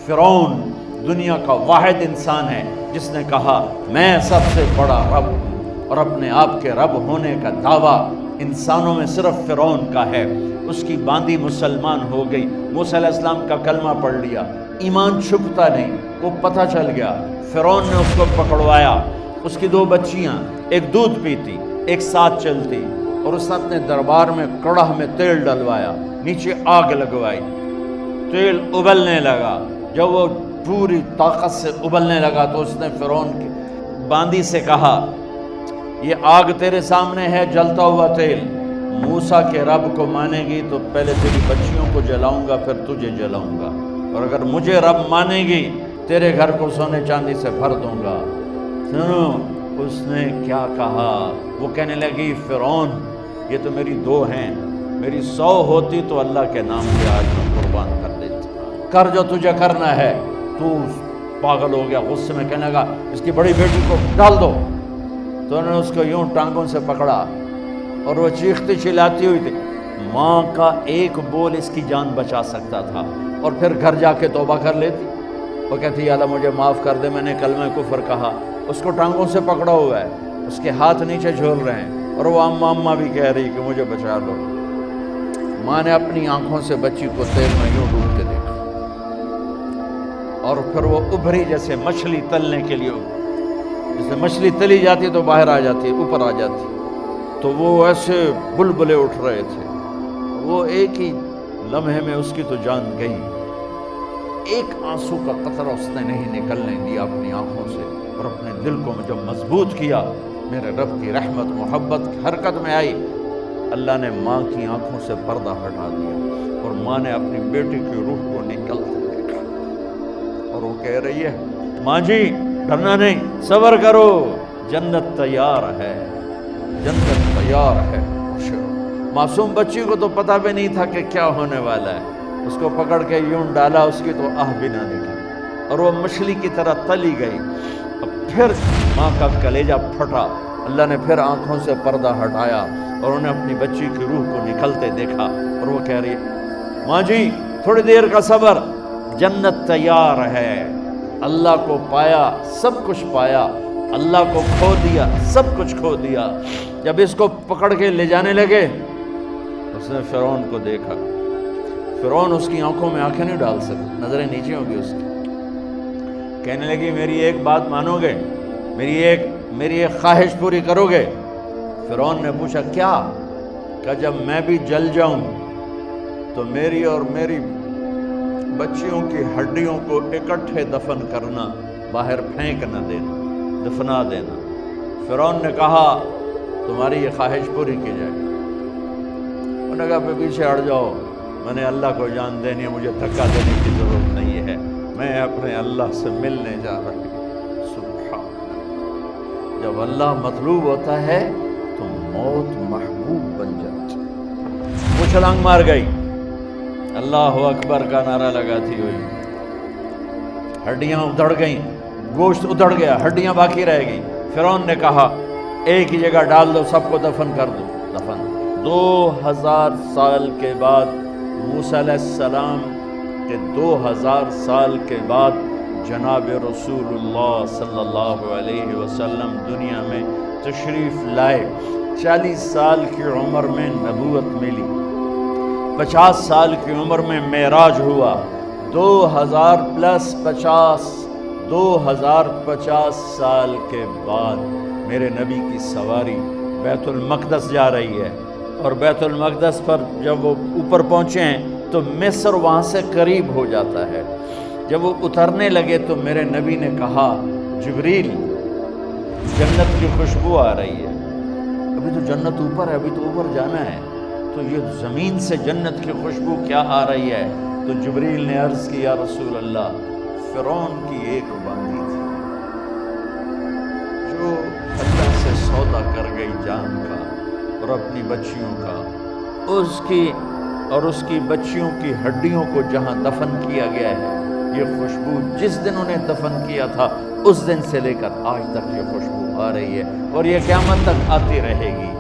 فرعون دنیا کا واحد انسان ہے جس نے کہا میں سب سے بڑا رب ہوں، اور اپنے آپ کے رب ہونے کا دعویٰ انسانوں میں صرف فرعون کا ہے۔ اس کی باندی مسلمان ہو گئی، موسیٰ علیہ السلام کا کلمہ پڑھ لیا، ایمان چھپتا نہیں، وہ پتہ چل گیا۔ فرعون نے اس کو پکڑوایا، اس کی 2 بچیاں، ایک دودھ پیتی ایک ساتھ چلتی، اور اس نے اپنے دربار میں کڑاہ میں تیل ڈلوایا، نیچے آگ لگوائی، تیل ابلنے لگا۔ جب وہ پوری طاقت سے ابلنے لگا تو اس نے فرعون کی باندی سے کہا یہ آگ تیرے سامنے ہے، جلتا ہوا تیل، موسیٰ کے رب کو مانے گی تو پہلے تیری بچیوں کو جلاؤں گا پھر تجھے جلاؤں گا، اور اگر مجھے رب مانے گی تیرے گھر کو سونے چاندی سے بھر دوں گا۔ سنو اس نے کیا کہا، وہ کہنے لگی فرعون یہ تو میری 2 ہیں، میری 100 ہوتی تو اللہ کے نام پہ آج میں قربان کر دیتی، کر جو تجھے کرنا ہے۔ تو پاگل ہو گیا، غصے میں کہنے لگا اس کی بڑی بیٹی کو ڈال دو۔ تو انہوں نے اس کو یوں ٹانگوں سے پکڑا اور وہ چیختی چلاتی ہوئی تھی۔ ماں کا ایک بول اس کی جان بچا سکتا تھا، اور پھر گھر جا کے توبہ کر لیتی۔ وہ کہتی یا اللہ مجھے معاف کر دے، میں نے کلمہ کفر کہا۔ اس کو ٹانگوں سے پکڑا ہوا ہے، اس کے ہاتھ نیچے جھول رہے ہیں، اور وہ اماں بھی کہہ رہی کہ مجھے بچا لو۔ ماں نے اپنی آنکھوں سے بچی کو تیل میں یوں ڈوبتے دیکھا، اور پھر وہ ابھری جیسے مچھلی تلنے کے لیے، جیسے مچھلی تلی جاتی تو باہر آ جاتی، اوپر آ جاتی، تو وہ ایسے بلبلے اٹھ رہے تھے۔ وہ ایک ہی لمحے میں اس کی تو جان گئی، ایک آنسو کا قطرہ اس نے نہیں نکلنے دیا اپنی آنکھوں سے، اور اپنے دل کو جب مضبوط کیا، میرے رب کی رحمت محبت حرکت میں آئی۔ اللہ نے ماں کی آنکھوں سے پردہ ہٹا دیا، اور ماں نے اپنی بیٹی کی روح کو نکلتے دیکھا، اور وہ کہہ رہی ہے ماں جی ڈرنا نہیں، صبر کرو، جنت تیار ہے، جنت تیار ہے۔ معصوم بچی کو تو پتہ بھی نہیں تھا کہ کیا ہونے والا ہے، اس کو پکڑ کے یوں ڈالا، اس کی تو آہ بھی نہ نکلی، اور وہ مچھلی کی طرح تلی گئی۔ اب پھر ماں کا کلیجہ پھٹا، اللہ نے پھر آنکھوں سے پردہ ہٹایا، اور انہیں اپنی بچی کی روح کو نکلتے دیکھا، اور وہ کہہ رہی ہے ماں جی تھوڑی دیر کا صبر، جنت تیار ہے۔ اللہ کو پایا سب کچھ پایا، اللہ کو کھو دیا سب کچھ کھو دیا۔ جب اس کو پکڑ کے لے جانے لگے، اس نے فرعون کو دیکھا، فرعون اس کی آنکھوں میں آنکھیں نہیں ڈال سکتا، نظریں نیچے ہوں گی اس کی۔ کہنے لگی میری ایک بات مانو گے، میری ایک خواہش پوری کرو گے؟ فرعون نے پوچھا کیا؟ کہ جب میں بھی جل جاؤں تو میری اور میری بچیوں کی ہڈیوں کو اکٹھے دفن کرنا، باہر پھینک نہ دینا، دفنا دینا۔ فرعون نے کہا تمہاری یہ خواہش پوری کی جائے۔ انہوں نے کہا پہ پیچھے ہٹ جاؤ، میں نے اللہ کو جان دینی ہے، مجھے دھکا دینے کی ضرورت نہیں ہے، میں اپنے اللہ سے ملنے جا رہی ہوں۔ سبحان اللہ، جب اللہ مطلوب ہوتا ہے تو موت محبوب بن جاتی۔ وہ چھلانگ مار گئی، اللہ اکبر کا نعرہ لگاتی ہوئی، ہڈیاں ادھڑ گئیں، گوشت ادھڑ گیا، ہڈیاں باقی رہ گئیں۔ فرعون نے کہا ایک ہی جگہ ڈال دو، سب کو دفن کر دو۔ دفن 2000 سال کے بعد، موسیٰ علیہ السلام کے 2000 سال کے بعد جناب رسول اللہ صلی اللہ علیہ وسلم دنیا میں تشریف لائے۔ 40 سال کی عمر میں نبوت ملی، 50 سال کی عمر میں معراج ہوا، 2050 سال کے بعد میرے نبی کی سواری بیت المقدس جا رہی ہے، اور بیت المقدس پر جب وہ اوپر پہنچے ہیں تو مصر وہاں سے قریب ہو جاتا ہے۔ جب وہ اترنے لگے تو میرے نبی نے کہا جبریل جنت کی خوشبو آ رہی ہے، ابھی تو جنت اوپر ہے، ابھی تو اوپر جانا ہے، تو یہ زمین سے جنت کی خوشبو کیا آ رہی ہے؟ تو جبریل نے عرض کی یا رسول اللہ فرعون کی ایک باندی تھی جو اللہ سے سودا کر گئی جان کا اور اپنی بچیوں کا، اس کی بچیوں کی ہڈیوں کو جہاں دفن کیا گیا ہے، یہ خوشبو جس دن انہیں دفن کیا تھا اس دن سے لے کر آج تک یہ خوشبو آ رہی ہے، اور یہ قیامت تک آتی رہے گی۔